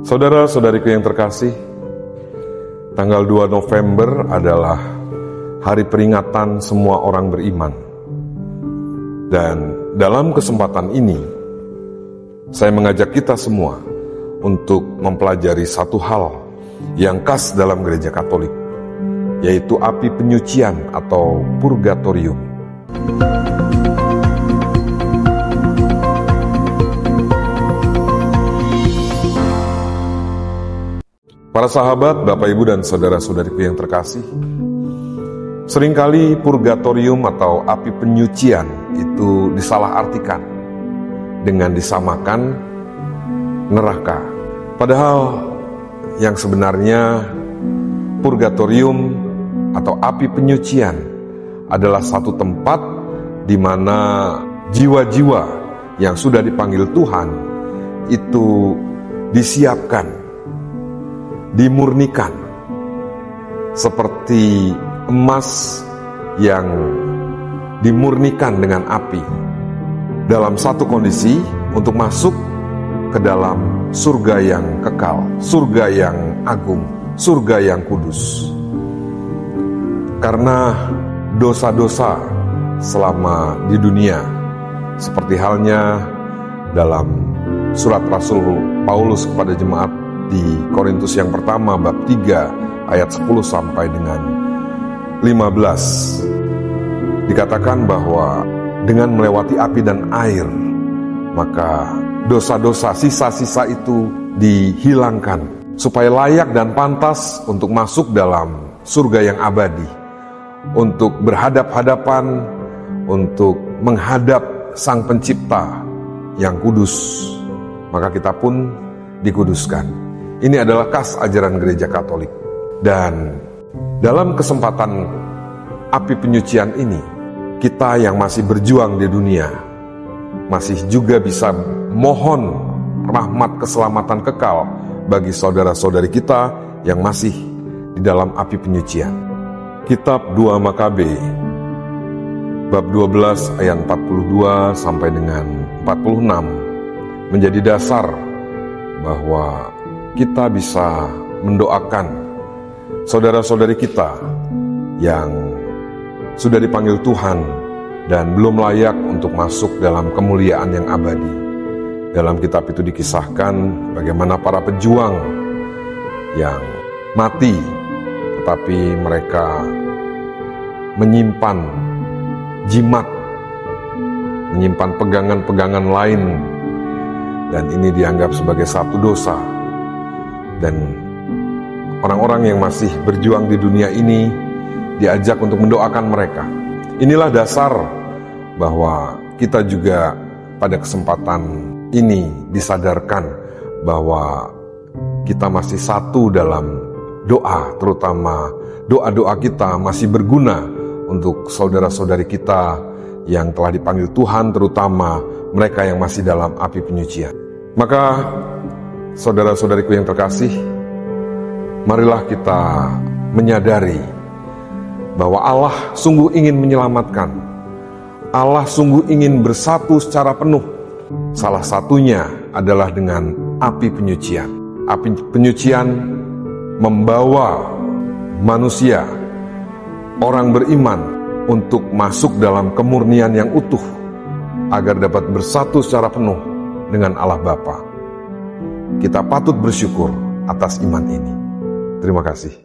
Saudara-saudariku yang terkasih, tanggal 2 November adalah hari peringatan semua orang beriman. Dan dalam kesempatan ini, saya mengajak kita semua untuk mempelajari satu hal yang khas dalam gereja Katolik, yaitu api penyucian atau purgatorium. Para sahabat, Bapak Ibu dan saudara-saudariku yang terkasih, seringkali purgatorium atau api penyucian itu disalahartikan dengan disamakan neraka. Padahal yang sebenarnya purgatorium atau api penyucian adalah satu tempat di mana jiwa-jiwa yang sudah dipanggil Tuhan itu disiapkan, dimurnikan, seperti emas yang dimurnikan dengan api dalam satu kondisi untuk masuk ke dalam surga yang kekal, surga yang agung, surga yang kudus. Karena dosa-dosa selama di dunia, seperti halnya dalam surat Rasul Paulus kepada jemaat di Korintus yang pertama bab 3 ayat 10 sampai dengan 15, dikatakan bahwa dengan melewati api dan air, maka dosa-dosa sisa-sisa itu dihilangkan supaya layak dan pantas untuk masuk dalam surga yang abadi, untuk berhadap-hadapan, untuk menghadap Sang Pencipta yang kudus. Maka kita pun dikuduskan. Ini adalah khas ajaran gereja Katolik. Dan dalam kesempatan api penyucian ini, kita yang masih berjuang di dunia masih juga bisa mohon rahmat keselamatan kekal bagi saudara-saudari kita yang masih di dalam api penyucian. Kitab 2 Makabe bab 12 ayat 42 sampai dengan 46 menjadi dasar bahwa kita bisa mendoakan saudara-saudari kita yang sudah dipanggil Tuhan dan belum layak untuk masuk dalam kemuliaan yang abadi. Dalam kitab itu dikisahkan bagaimana para pejuang yang mati, tetapi mereka menyimpan jimat, menyimpan pegangan-pegangan lain, dan ini dianggap sebagai satu dosa. Dan orang-orang yang masih berjuang di dunia ini diajak untuk mendoakan mereka. Inilah dasar bahwa kita juga pada kesempatan ini disadarkan bahwa kita masih satu dalam doa, terutama doa-doa kita masih berguna untuk saudara-saudari kita yang telah dipanggil Tuhan, terutama mereka yang masih dalam api penyucian. Maka saudara-saudariku yang terkasih, marilah kita menyadari bahwa Allah sungguh ingin menyelamatkan. Allah sungguh ingin bersatu secara penuh. Salah satunya adalah dengan api penyucian. Api penyucian membawa manusia, orang beriman, untuk masuk dalam kemurnian yang utuh, agar dapat bersatu secara penuh dengan Allah Bapa. Kita patut bersyukur atas iman ini. Terima kasih.